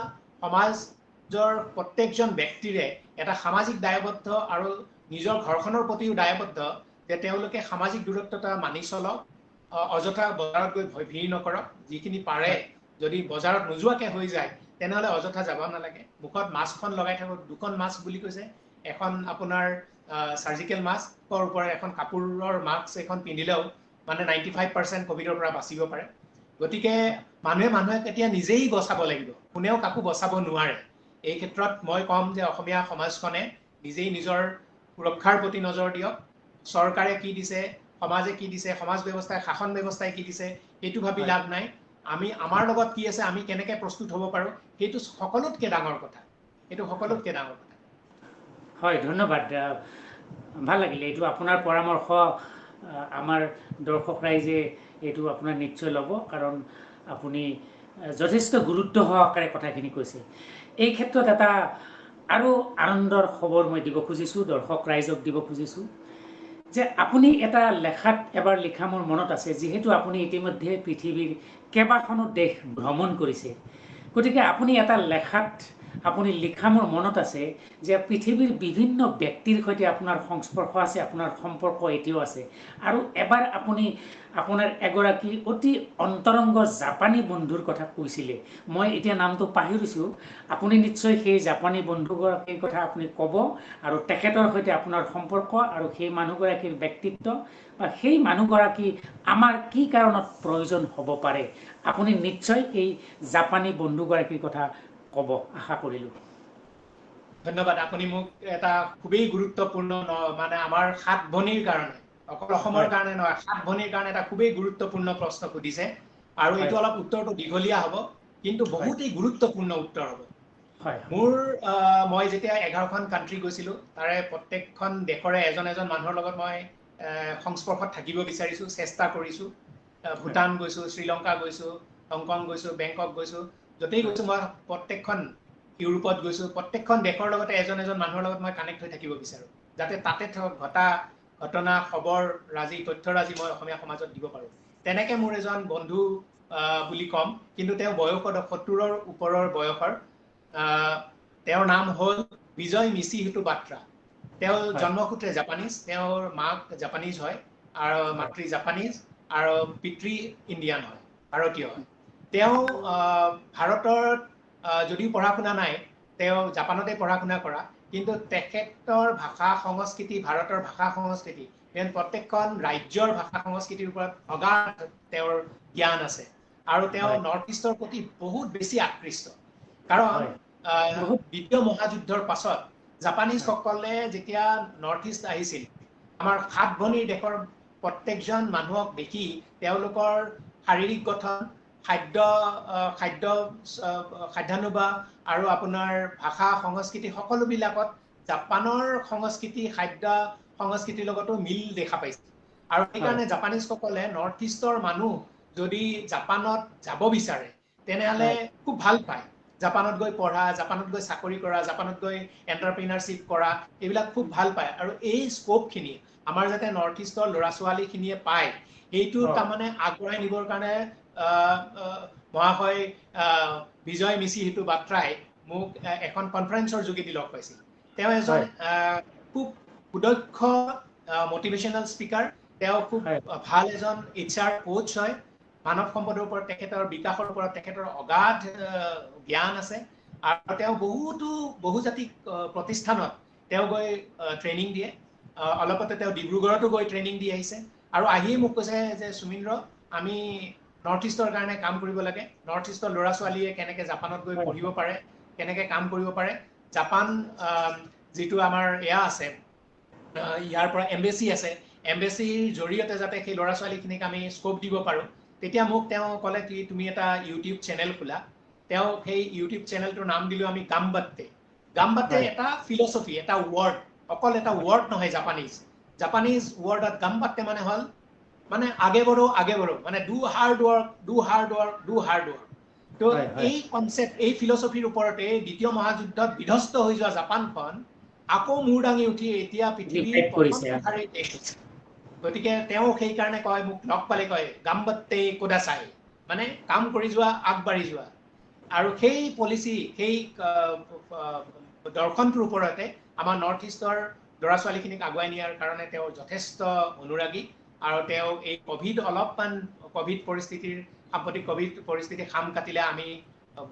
সমাজৰ প্ৰত্যেকজন ব্যক্তিৰে এটা সামাজিক দায়বদ্ধ আৰু নিজৰ ঘৰখনৰ প্ৰতিও দায়বদ্ধ যে তেওঁলোকে সামাজিক দূৰত্বতা মানি চলক অযথা বজাৰত গৈ ভিৰ নকৰক যিখিনি পাৰে যদি বজাৰত নোযোৱাকৈ হৈ যায় তেনেহ'লে অযথা যাব নালাগে মুখত মাস্কখন লগাই থাকক দুখন মাস্ক বুলি কৈছে এখন আপোনাৰ সাৰ্জিকেল মাস্কৰ ওপৰত এখন কাপোৰৰ মাস্ক এখন পিন্ধিলেও মানে 95% কোভিডৰ পৰা বাচিব পাৰে গতিকে মানুহে কেতিয়া নিজেই বচাব লাগিব কোনেও কাকো বচাব নোৱাৰে এই ক্ষেত্ৰত মই ক'ম যে অসমীয়া সমাজখনে নিজেই নিজৰ সুৰক্ষাৰ প্ৰতি নজৰ দিয়ক চৰকাৰে কি দিছে সমাজে কি দিছে সমাজ ব্যৱস্থাই শাসন ব্যৱস্থাই কি দিছে সেইটো ভাবি লাভ নাই আমি আমাৰ লগত কি আছে আমি কেনেকৈ প্ৰস্তুত হ'ব পাৰোঁ সেইটো সকলোতকৈ ডাঙৰ কথা হয় ধন্যবাদ ভাল লাগিলে এইটো আপোনাৰ পৰামৰ্শ আমাৰ দৰ্শক ৰাইজে এইটো আপোনাৰ নিশ্চয় ল'ব কাৰণ আপুনি যথেষ্ট গুৰুত্ব সহকাৰে কথাখিনি কৈছে এই ক্ষেত্ৰত এটা আৰু আনন্দৰ খবৰ মই দিব খুজিছোঁ দৰ্শক ৰাইজক দিব খুজিছোঁ যে আপুনি এটা লেখাত এবাৰ লিখা মোৰ মনত আছে যিহেতু আপুনি ইতিমধ্যে পৃথিৱীৰ কেইবাখনো দেশ ভ্ৰমণ কৰিছে গতিকে আপুনি এটা লেখাত আপুনি লিখা মোৰ মনত আছে যে পৃথিৱীৰ বিভিন্ন ব্যক্তিৰ সৈতে আপোনাৰ সংস্পৰ্শ আছে আপোনাৰ সম্পৰ্ক এতিয়াও আছে আৰু এবাৰ আপুনি আপোনাৰ এগৰাকী অতি অন্তৰংগ জাপানী বন্ধুৰ কথা কৈছিলে মই এতিয়া নামটো পাহৰিছোঁ আপুনি নিশ্চয় সেই জাপানী বন্ধুগৰাকীৰ কথা আপুনি ক'ব আৰু তেখেতৰ সৈতে আপোনাৰ সম্পৰ্ক আৰু সেই মানুহগৰাকীৰ ব্যক্তিত্ব বা সেই মানুহগৰাকী আমাৰ কি কাৰণত প্ৰয়োজন হ'ব পাৰে আপুনি নিশ্চয় এই জাপানী বন্ধুগৰাকীৰ কথা ক'ব আশা কৰিলোঁ ধন্যবাদ আপুনি মোক এটা খুবেই গুৰুত্বপূৰ্ণ মানে আমাৰ 7 ভনীৰ কাৰণে অকল অসমৰ কাৰণে নহয় 7 ভনীৰ কাৰণে এটা খুবেই গুৰুত্বপূৰ্ণ প্ৰশ্ন সুধিছে আৰু এইটো অলপ উত্তৰটো দীঘলীয়া হ'ব কিন্তু বহুতেই গুৰুত্বপূৰ্ণ উত্তৰ হ'ব মোৰ মই যেতিয়া 11খন কাণ্ট্ৰি গৈছিলোঁ তাৰে প্ৰত্যেকখন দেশৰে এজন মানুহৰ লগত মই সংস্পৰ্শত থাকিব বিচাৰিছোঁ চেষ্টা কৰিছোঁ ভূটান গৈছোঁ শ্ৰীলংকা গৈছোঁ হংকং গৈছোঁ বেংকক গৈছোঁ য'তেই গৈছোঁ মই প্ৰত্যেকখন ইউৰোপত গৈছোঁ প্ৰত্যেকখন দেশৰ লগতে এজন মানুহৰ লগত মই কানেক্ট হৈ থাকিব বিচাৰোঁ যাতে তাতে ঘটা ঘটনা খবৰ ৰাজি তথ্যৰাজি মই অসমীয়া সমাজত দিব পাৰোঁ তেনেকৈ মোৰ এজন বন্ধু বুলি ক'ম কিন্তু তেওঁ বয়সত 70ৰ ওপৰৰ বয়সৰ তেওঁৰ নাম হ'ল বিজয় মিচিহিটো বাট্ৰা তেওঁ জন্মসূত্ৰে জাপানীজ তেওঁৰ মাক জাপানীজ হয় আৰু মাতৃ জাপানীজ আৰু পিতৃ ইণ্ডিয়ান হয় ভাৰতীয় হয় তেওঁ ভাৰতত যদিও পঢ়া শুনা নাই তেওঁ জাপানতে পঢ়া শুনা কৰা কিন্তু তেখেতৰ ভাষা সংস্কৃতি ভাৰতৰ ভাষা সংস্কৃতি প্ৰত্যেকখন ৰাজ্যৰ ভাষা সংস্কৃতিৰ ওপৰত অগাধ তেওঁৰ জ্ঞান আছে আৰু তেওঁ নৰ্থ ইষ্টৰ প্ৰতি বহুত বেছি আকৃষ্ট কাৰণ দ্বিতীয় মহাযুদ্ধৰ পাছত জাপানীজসকলে যেতিয়া নৰ্থ ইষ্ট আহিছিল, আমাৰ 7 ভনীৰ দেশৰ প্ৰত্যেকজন মানুহক দেখি তেওঁলোকৰ শাৰীৰিক গঠন, খাদ্যানুবাহ আৰু আপোনাৰ ভাষা সংস্কৃতি সকলোবিলাকত জাপানৰ সংস্কৃতি খাদ্য সংস্কৃতিৰ লগতো মিল দেখা পাইছে। আৰু সেইকাৰণে জাপানীজসকলে নৰ্থ ইষ্টৰ মানুহ যদি জাপানত যাব বিচাৰে তেনেহ'লে খুব ভাল পায়। জাপানত গৈ পঢ়া, জাপানত গৈ চাকৰি কৰা, জাপানত গৈ এণ্টাৰপ্ৰিনাৰশ্বিপ কৰা, এইবিলাক খুব ভাল পায়। আৰু এই স্কোপখিনি আমাৰ যাতে নৰ্থ ইষ্টৰ ল'ৰা ছোৱালীখিনিয়ে পায়, এইটো তাৰমানে আগুৱাই নিবৰ কাৰণে মহাশয় বিজয় মিচিহিটো বাট্ৰাই মোক এখন কনফাৰেন্সৰ যোগেদি লগ পাইছিল। তেওঁ এজন খুব সুদক্ষ মটিভেশ্যনেল স্পিকাৰ, তেওঁ খুব ভাল এজন HR কোচ হয়। মানৱ সম্পদৰ ওপৰত তেখেতৰ বিকাশৰ ওপৰত তেখেতৰ অগাধ জ্ঞান আছে। আৰু তেওঁ বহুজাতিক প্ৰতিষ্ঠানত তেওঁ গৈ ট্ৰেইনিং দিয়ে। অলপতে তেওঁ ডিব্ৰুগড়তো গৈ ট্ৰেইনিং দি আহিছে। আৰু আহি মোক কৈছে যে সুমিন্দ্ৰ, আমি নৰ্থ ইষ্টৰ কাৰণে কাম কৰিব লাগে। নৰ্থ ইষ্টৰ ল'ৰা ছোৱালীয়ে কেনেকৈ জাপানত গৈ পঢ়িব পাৰে, কেনেকৈ কাম কৰিব পাৰে, জাপান যিটো আমাৰ এয়া আছে, ইয়াৰ পৰা এম্বেচি আছে, এম্বেচিৰ জৰিয়তে যাতে সেই ল'ৰা ছোৱালীখিনিক আমি স্কোপ দিব পাৰোঁ। তেতিয়া মোক তেওঁ ক'লে কি তুমি এটা ইউটিউব চেনেল খোলা। তেওঁ সেই ইউটিউব চেনেলটোৰ নাম দিলোঁ আমি গাম্বাট্টে। গাম্বাট্টে এটা ফিলচফি, এটা ৱৰ্ড, অকল এটা ৱৰ্ড নহয় জাপানীজ ৱৰ্ডত গাম্বাট্টে মানে হ'ল মানে আগে বঢ়ো মানে ডু হাৰ্ড ৱৰ্ক। তো এই কনচেপ্ট, এই ফিলচফিৰ ওপৰতে দ্বিতীয় মহাযুদ্ধত বিধ্বস্ত হৈ যোৱা জাপানখন আকৌ মূৰ দাঙি উঠি এতিয়া পৃথিৱীৰ প্ৰথম শাখাৰীৰ দেশ হৈছে। গতিকে তেওঁ সেইকাৰণে কয়, মোক লগ পালে কয় গাম্বাট্টে কোদাচাই, মানে কাম কৰি যোৱা, আগবাঢ়ি যোৱা। আৰু সেই পলিচি, সেই দৰ্শনটোৰ ওপৰতে আমাৰ নৰ্থ ইষ্টৰ ল'ৰা ছোৱালীখিনিক আগুৱাই নিয়াৰ কাৰণে তেওঁ যথেষ্ট অনুৰাগী। আৰু তেওঁ এই সাম্প্ৰতিক ক'ভিড পৰিস্থিতি খাম কাটিলে আমি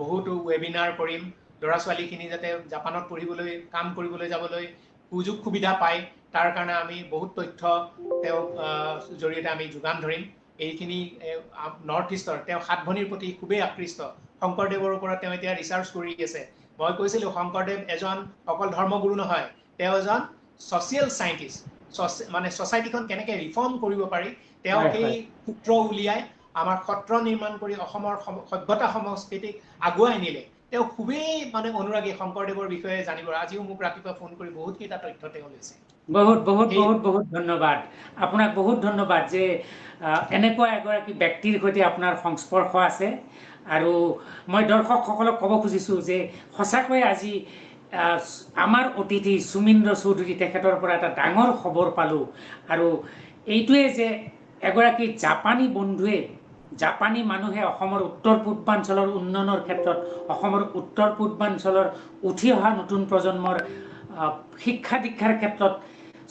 বহুতো ৱেবিনাৰ কৰিম। ল'ৰা ছোৱালীখিনি যাতে জাপানত পঢ়িবলৈ, কাম কৰিবলৈ যাবলৈ সুযোগ সুবিধা পায়, তাৰ কাৰণে আমি বহুত তথ্য তেওঁক জৰিয়তে আমি যোগান ধৰিম। এইখিনি নৰ্থ ইষ্টৰ তেওঁ 7 ভনীৰ প্ৰতি খুবেই আকৃষ্ট। শংকৰদেৱৰ ওপৰত তেওঁ এতিয়া ৰিচাৰ্চ কৰি আছে। মই কৈছিলোঁ শংকৰদেৱ এজন অকল ধৰ্মগুৰু নহয়, তেওঁ এজন ছ'চিয়েল চাইণ্টিষ্ট। মানে ছ'চাইটিখন কেনেকৈ ৰিফৰ্ম কৰিব পাৰি তেওঁ সেই সূত্ৰ উলিয়াই আমাৰ সত্ৰ নিৰ্মাণ কৰি অসমৰ সভ্যতা সংস্কৃতিক আগুৱাই নিলে। তেওঁ খুবেই মানে অনুৰাগী শংকৰদেৱৰ বিষয়ে জানিব। আজিও মোক ৰাতিপুৱা ফোন কৰি বহুতকেইটা তথ্য তেওঁ লৈছে। বহুত ধন্যবাদ আপোনাক, বহুত ধন্যবাদ যে এনেকুৱা এগৰাকী ব্যক্তিৰ সৈতে আপোনাৰ সংস্পৰ্শ আছে। আৰু মই দৰ্শকসকলক ক'ব খুজিছোঁ যে সঁচাকৈ আজি আমাৰ অতিথি সুমিন্দ্ৰ চৌধুৰী, তেখেতৰ পৰা এটা ডাঙৰ খবৰ পালোঁ। আৰু এইটোৱে যে এগৰাকী জাপানী বন্ধুৱে, জাপানী মানুহে অসমৰ উত্তৰ পূৰ্বাঞ্চলৰ উন্নয়নৰ ক্ষেত্ৰত, অসমৰ উত্তৰ পূৰ্বাঞ্চলৰ উঠি অহা নতুন প্ৰজন্মৰ শিক্ষা দীক্ষাৰ ক্ষেত্ৰত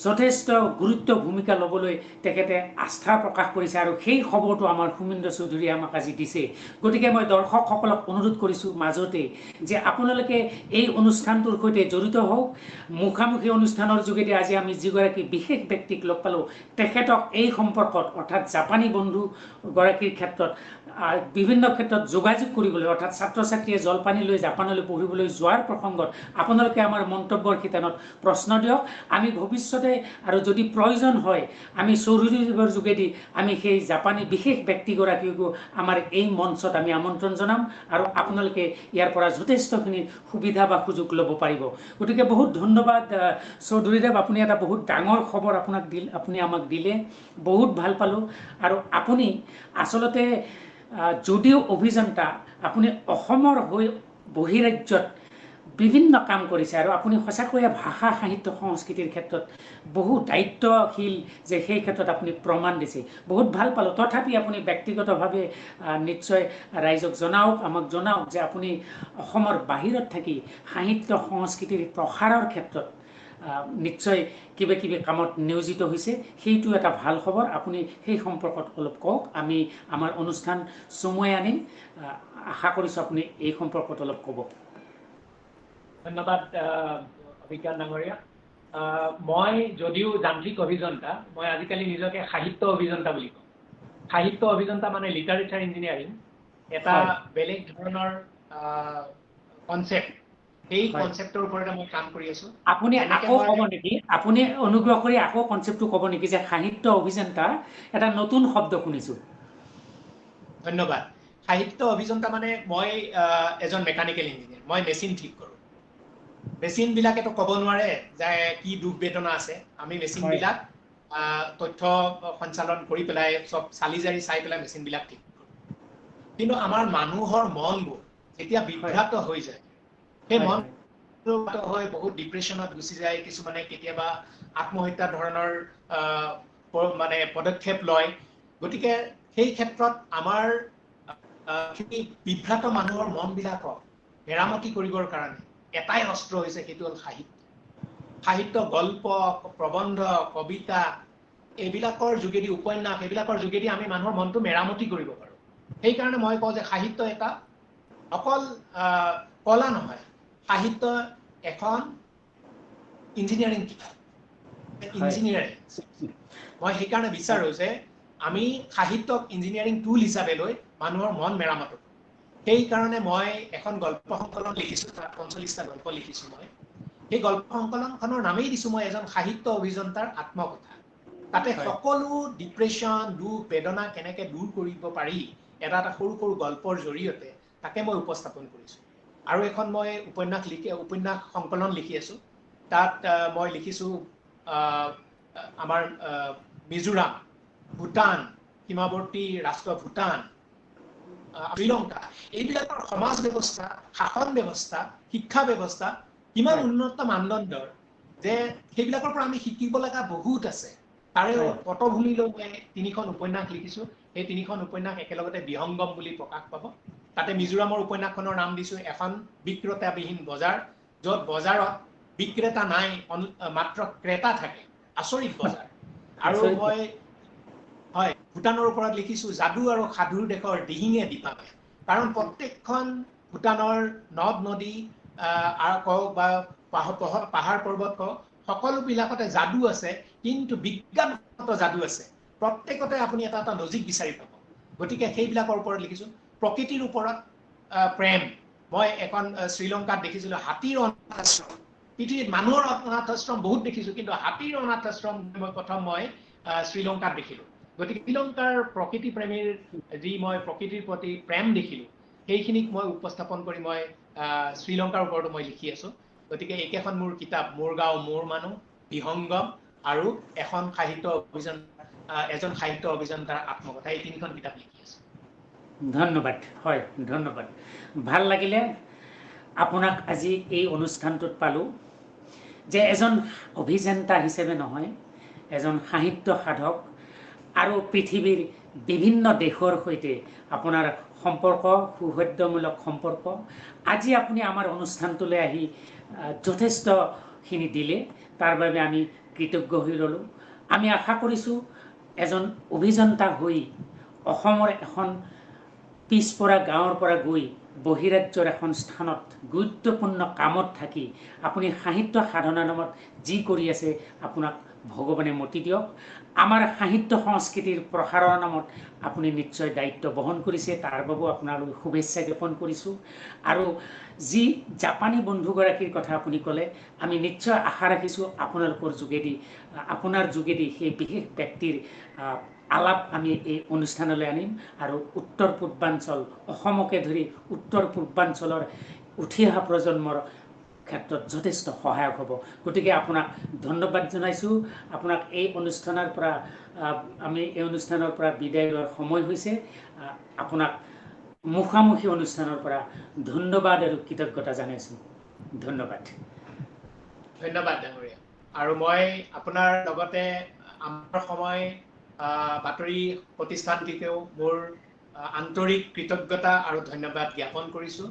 যথেষ্ট গুৰুত্ব ভূমিকা ল'বলৈ তেখেতে আস্থা প্ৰকাশ কৰিছে। আৰু সেই খবৰটো আমাৰ সুমিন্দ্ৰ চৌধুৰীয়ে আমাক আজি দিছে। গতিকে মই দৰ্শকসকলক অনুৰোধ কৰিছোঁ মাজতে যে আপোনালোকে এই অনুষ্ঠানটোৰ সৈতে জড়িত হওক। মুখামুখি অনুষ্ঠানৰ যোগেদি আজি আমি যিগৰাকী বিশেষ ব্যক্তিক লগ পালোঁ, তেখেতক এই সম্পৰ্কত অৰ্থাৎ জাপানী বন্ধুগৰাকীৰ ক্ষেত্ৰত বিভিন্ন ক্ষেত্ৰত যোগাযোগ কৰিবলৈ, অৰ্থাৎ ছাত্ৰ ছাত্ৰীয়ে জলপানী লৈ জাপানলৈ পঢ়িবলৈ যোৱাৰ প্ৰসংগত আপোনালোকে আমাৰ মন্তব্যৰ শিতানত প্ৰশ্ন দিয়ক। আমি ভৱিষ্যতে আৰু যদি প্ৰয়োজন হয় আমি চৌধুৰীদেৱৰ যোগেদি আমি সেই জাপানী বিশেষ ব্যক্তিগৰাকীকো আমাৰ এই মঞ্চত আমি আমন্ত্ৰণ জনাম। আৰু আপোনালোকে ইয়াৰ পৰা যথেষ্টখিনি সুবিধা বা সুযোগ ল'ব পাৰিব। গতিকে বহুত ধন্যবাদ চৌধুৰীদেৱ, আপুনি এটা বহুত ডাঙৰ খবৰ আপুনি আমাক দিলে, বহুত ভাল পালোঁ। আৰু আপুনি আচলতে যদিও অভিযন্তা, আপুনি অসমৰ হৈ বহিৰাজ্যত বিভিন্ন কাম কৰিছে। আৰু আপুনি সঁচাকৈয়ে ভাষা সাহিত্য সংস্কৃতিৰ ক্ষেত্ৰত বহু দায়িত্বশীল যে সেই ক্ষেত্ৰত আপুনি প্ৰমাণ দিছে, বহুত ভাল পালোঁ। তথাপি আপুনি ব্যক্তিগতভাৱে নিশ্চয় ৰাইজক জনাওক, আমাক জনাওক যে আপুনি অসমৰ বাহিৰত থাকি সাহিত্য সংস্কৃতিৰ প্ৰসাৰৰ ক্ষেত্ৰত নিশ্চয় কিবা কিবি কামত নিয়োজিত হৈছে। সেইটো এটা ভাল খবৰ। আপুনি সেই সম্পৰ্কত অলপ কওক, আমি আমাৰ অনুষ্ঠান চমুৱাই আনিম। আশা কৰিছোঁ আপুনি এই সম্পৰ্কত অলপ ক'ব। ধন্যবাদ অভিজ্ঞান ডাঙৰীয়া। মই যদিও যান্ত্ৰিক অভিযন্তা, মই আজিকালি নিজকে সাহিত্য অভিযন্তা বুলি কওঁ। সাহিত্য অভিযন্তা মানে লিটাৰেচাৰ ইঞ্জিনিয়াৰিং, এটা বেলেগ ধৰণৰ কনচেপ্ট। সেই কনসেপ্টৰ ওপৰতে মই কাম কৰি আছো। আপুনি আকৌ ক'ব নেকি, আপুনি অনুগ্ৰহ কৰি আকৌ কনসেপ্টটো ক'ব নেকি যে সাহিত্য অভিযন্তা এটা নতুন শব্দ শুনিছো। ধন্যবাদ। সাহিত্য অভিযন্তা মানে মই এজন মেকানিক্যাল ইঞ্জিনিয়াৰ, মই মেচিন ঠিক কৰোঁ। মেচিন বিলাকেতো ক'ব নোৱাৰে যে কি দুখ বেদনা আছে, আমি মেচিন বিলাক তথ্য সঞ্চালন কৰি পেলাই সব চালি জাৰি চাই পেলাই মেচিন বিলাক ঠিক কৰোঁ। কিন্তু আমাৰ মানুহৰ মনবোৰ যেতিয়া বিভ্ৰাট হৈ যায়, সেই মন হয় বহুত ডিপ্ৰেছনত গুচি যায়, কিছুমানে কেতিয়াবা আত্মহত্যা ধৰণৰ মানে পদক্ষেপ লয়। গতিকে সেই ক্ষেত্ৰত আমাৰ বিভ্ৰাট মানুহৰ মনবিলাকক মেৰামতি কৰিবৰ কাৰণে এটাই অস্ত্ৰ হৈছে, সেইটো হ'ল সাহিত্য। সাহিত্য, গল্প, প্ৰবন্ধ, কবিতা এইবিলাকৰ যোগেদি, উপন্যাস এইবিলাকৰ যোগেদি আমি মানুহৰ মনটো মেৰামতি কৰিব পাৰোঁ। সেইকাৰণে মই কওঁ যে সাহিত্য এটা অকল কলা নহয়, সাহিত্য এখন ইঞ্জিনিয়াৰিং কিতাপ, ইঞ্জিনিয়াৰিং। মই সেইকাৰণে বিচাৰো যে আমি সাহিত্যক ইঞ্জিনিয়াৰিং টুল হিচাপে লৈ মানুহৰ মন মেৰামত কৰোঁ। সেইকাৰণে মই এখন গল্প সংকলন লিখিছোঁ, তাত ৪৫টা গল্প লিখিছোঁ মই। সেই গল্প সংকলনখনৰ নামেই দিছোঁ মই এজন সাহিত্য অভিযন্তাৰ আত্মকথা। তাতে সকলো ডিপ্ৰেশ্যন, দুখ বেদনা কেনেকৈ দূৰ কৰিব পাৰি এটা এটা সৰু সৰু গল্পৰ জৰিয়তে তাকে মই উপস্থাপন কৰিছোঁ। আৰু এখন মই উপন্যাস সংকলন লিখি আছোঁ। তাত মই লিখিছোঁ আমাৰ মিজোৰাম, ভূটান, সীমাৱৰ্তী ৰাষ্ট্ৰ ভূটান, শ্ৰীলংকা, এইবিলাকৰ সমাজ ব্যৱস্থা, শাসন ব্যৱস্থা, শিক্ষা ব্যৱস্থা কিমান উন্নত মানদণ্ডৰ, যে সেইবিলাকৰ পৰা আমি শিকিব লগা বহুত আছে। তাৰে পটভূমিলৈ মই ৩খন উপন্যাস লিখিছোঁ। সেই ৩খন উপন্যাস একেলগতে বিহংগম বুলি প্ৰকাশ পাব। তাতে মিজোৰামৰ উপন্যাসখনৰ নাম দিছোঁ এখন বিক্ৰেতাবিহীন বজাৰ, য'ত বজাৰত বিক্ৰেতা নাই, মাত্ৰ ক্ৰেতা থাকে, আচৰিত বজাৰ। আৰু মই ভূটানৰ ওপৰত লিখিছোঁ যাদু আৰু সাধুৰ দেশৰ দিহিঙে দীপামে। কাৰণ প্ৰত্যেকখন ভূটানৰ নদ নদী কওক বা পাহাৰ পৰ্বত কওক, সকলোবিলাকতে যাদু আছে, কিন্তু বিজ্ঞানগত যাদু আছে। প্ৰত্যেকতে আপুনি এটা এটা লজিক বিচাৰি পাব। গতিকে সেইবিলাকৰ ওপৰত লিখিছোঁ। প্ৰকৃতিৰ ওপৰত প্ৰেম, মই এখন শ্ৰীলংকাত দেখিছিলোঁ হাতীৰ অনাথ আশ্ৰম। পৃথিৱীত মানুহৰ অনাথ আশ্ৰম বহুত দেখিছোঁ, কিন্তু হাতীৰ অনাথ আশ্ৰম মই শ্ৰীলংকাত দেখিলোঁ। গতিকে শ্ৰীলংকাৰ প্ৰকৃতি প্ৰেমীৰ যি মই প্ৰকৃতিৰ প্ৰতি প্ৰেম দেখিলোঁ, সেইখিনিক মই উপস্থাপন কৰি মই শ্ৰীলংকাৰ ওপৰতো মই লিখি আছোঁ। গতিকে এইকেইখন মোৰ কিতাপ, মোৰ গাঁও মোৰ মানুহ, বিহংগম আৰু এজন সাহিত্য অভিযন্তাৰ আত্মকথা, এই ৩খন কিতাপ লিখি আছোঁ। ধন্যবাদ। হয়, ধন্যবাদ। ভাল লাগিলে আপোনাক আজি এই অনুষ্ঠানটোত পালোঁ, যে এজন অভিযন্তা হিচাপে নহয়, এজন সাহিত্য সাধক আৰু পৃথিৱীৰ বিভিন্ন দেশৰ সৈতে আপোনাৰ সম্পৰ্ক, সৌহাৰ্দ্যমূলক সম্পৰ্ক। আজি আপুনি আমাৰ অনুষ্ঠানটোলৈ আহি যথেষ্টখিনি দিলে, তাৰ বাবে আমি কৃতজ্ঞ হৈ ৰ'লোঁ। আমি আশা কৰিছোঁ এজন অভিযন্তা হৈ অসমৰ এখন পিছপৰা গাঁৱৰ পৰা গৈ বহিৰাজ্যৰ এখন স্থানত গুৰুত্বপূৰ্ণ কামত থাকি আপুনি সাহিত্য সাধনাৰ নামত যি কৰি আছে, আপোনাক ভগৱানে মতি দিয়ক। আমাৰ সাহিত্য সংস্কৃতিৰ প্ৰসাৰৰ নামত আপুনি নিশ্চয় দায়িত্ব বহন কৰিছে, তাৰ বাবেও আপোনালৈ শুভেচ্ছা জ্ঞাপন কৰিছোঁ। আৰু যি জাপানী বন্ধুগৰাকীৰ কথা আপুনি ক'লে, আমি নিশ্চয় আশা ৰাখিছোঁ আপোনাৰ যোগেদি সেই বিশেষ ব্যক্তিৰ আলাপ আমি এই অনুষ্ঠানলৈ আনিম, আৰু উত্তৰ পূৰ্বাঞ্চল, অসমকে ধৰি উত্তৰ পূৰ্বাঞ্চলৰ উঠি অহা প্ৰজন্মৰ ক্ষেত্ৰত যথেষ্ট সহায়ক হ'ব। গতিকে আপোনাক ধন্যবাদ জনাইছোঁ। আপোনাক এই অনুষ্ঠানৰ পৰা বিদায় লোৱাৰ সময় হৈছে। আপোনাক মুখামুখি অনুষ্ঠানৰ পৰা ধন্যবাদ আৰু কৃতজ্ঞতা জনাইছোঁ। ধন্যবাদ। ধন্যবাদ ডাঙৰীয়া। আৰু মই আপোনাৰ লগতে আমাৰ সময় বাতৰি প্ৰতিষ্ঠানটিকেও মোৰ আন্তৰিক কৃতজ্ঞতা আৰু ধন্যবাদ জ্ঞাপন কৰিছোঁ।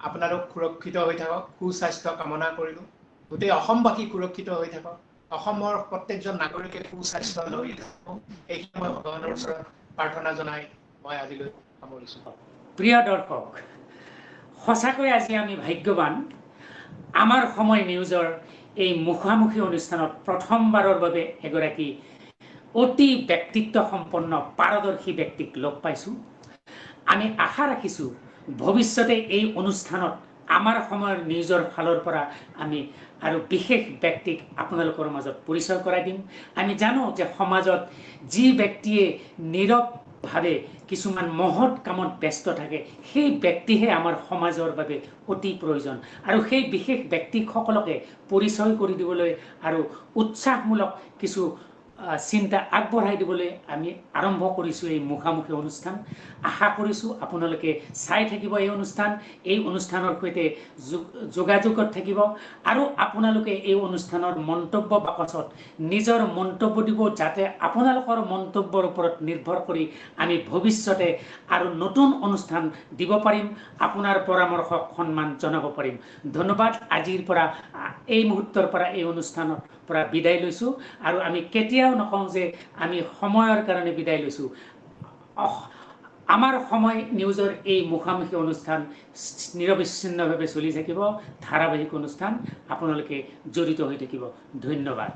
আপোনালোক সুৰক্ষিত হৈ থাকক, সুস্বাস্থ্য কামনা কৰিলোঁ। গোটেই অসমবাসী সুৰক্ষিত হৈ থাকক, অসমৰ প্ৰত্যেকজন নাগৰিকে সুস্বাস্থ্য লৈ থাকক, এইখিনি মই ভগৱানৰ ওচৰত প্ৰাৰ্থনা জনাই মই আজিলৈ সামৰিছোঁ। প্ৰিয় দৰ্শক, সঁচাকৈ আজি আমি ভাগ্যৱান। আমাৰ সময় নিউজৰ এই মুখামুখি অনুষ্ঠানত প্ৰথমবাৰৰ বাবে এগৰাকী অতি ব্যক্তিত্ব সম্পন্ন পাৰদৰ্শী ব্যক্তিক লগ পাইছোঁ। আমি আশা ৰাখিছোঁ ভৱিষ্যতে এই অনুষ্ঠানত আমাৰ সময়ৰ নিউজৰ ফালৰ পৰা আমি আৰু বিশেষ ব্যক্তিক আপোনালোকৰ মাজত পৰিচয় কৰাই দিম। আমি জানো যে সমাজত যি ব্যক্তিয়ে নীৰৱভাৱে কিছুমান মহৎ কামত ব্যস্ত থাকে, সেই ব্যক্তিহে আমাৰ সমাজৰ বাবে অতি প্ৰয়োজন। আৰু সেই বিশেষ ব্যক্তিসকলকে পৰিচয় কৰি দিবলৈ আৰু উৎসাহমূলক কিছু চিন্তা আগবঢ়াই দিবলৈ আমি আৰম্ভ কৰিছোঁ এই মুখামুখি অনুষ্ঠান। আশা কৰিছোঁ আপোনালোকে চাই থাকিব এই অনুষ্ঠান, এই অনুষ্ঠানৰ সৈতে যোগাযোগত থাকিব আৰু আপোনালোকে এই অনুষ্ঠানৰ মন্তব্য বাকচত নিজৰ মন্তব্য দিব, যাতে আপোনালোকৰ মন্তব্যৰ ওপৰত নিৰ্ভৰ কৰি আমি ভৱিষ্যতে আৰু নতুন অনুষ্ঠান দিব পাৰিম, আপোনাৰ পৰামৰ্শক সন্মান জনাব পাৰিম। ধন্যবাদ। আজিৰ পৰা এই মুহূৰ্তৰ পৰা এই অনুষ্ঠানৰ পৰা বিদায় লৈছোঁ আৰু আমি কেতিয়াও নকওঁ যে আমি সময়ৰ কাৰণে বিদায় লৈছোঁ। আমাৰ সময় নিউজৰ এই মুখামুখি অনুষ্ঠান নিৰবিচ্ছিন্নভাৱে চলি থাকিব, ধাৰাবাহিক অনুষ্ঠান, আপোনালোকে জড়িত হৈ থাকিব। ধন্যবাদ।